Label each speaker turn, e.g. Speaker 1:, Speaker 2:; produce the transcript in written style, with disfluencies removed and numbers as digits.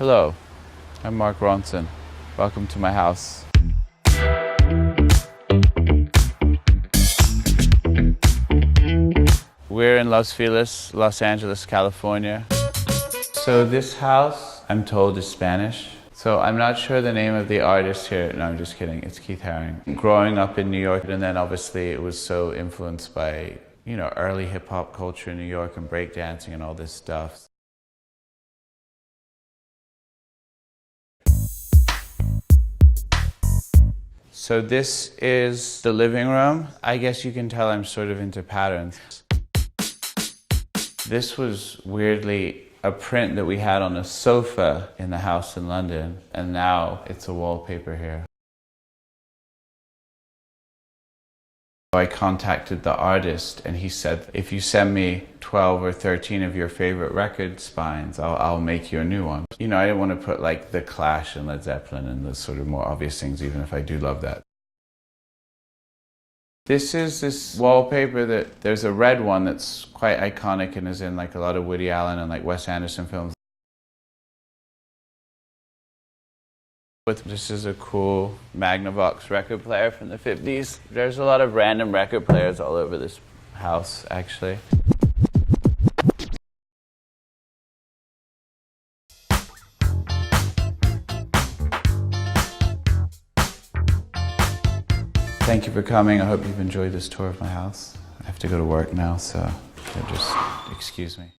Speaker 1: Hello, I'm Mark Ronson. Welcome to my house. We're in Los Feliz, Los Angeles, California. So this house, I'm told, is Spanish. So I'm not sure the name of the artist here. No, I'm just kidding. It's Keith Haring. Growing up in New York, and then obviously it was so influenced by, early hip hop culture in New York and breakdancing and all this stuff. So this is the living room. I guess you can tell I'm sort of into patterns. This was weirdly a print that we had on a sofa in the house in London, and now it's a wallpaper here. I contacted the artist and he said, if you send me 12 or 13 of your favorite record spines, I'll make you a new one. I didn't want to put like The Clash and Led Zeppelin and the sort of more obvious things, even if I do love that. This is this wallpaper that there's a red one that's quite iconic and is in like a lot of Woody Allen and like Wes Anderson films. This is a cool Magnavox record player from the 50s. There's a lot of random record players all over this house, actually. Thank you for coming. I hope you've enjoyed this tour of my house. I have to go to work now, so just excuse me.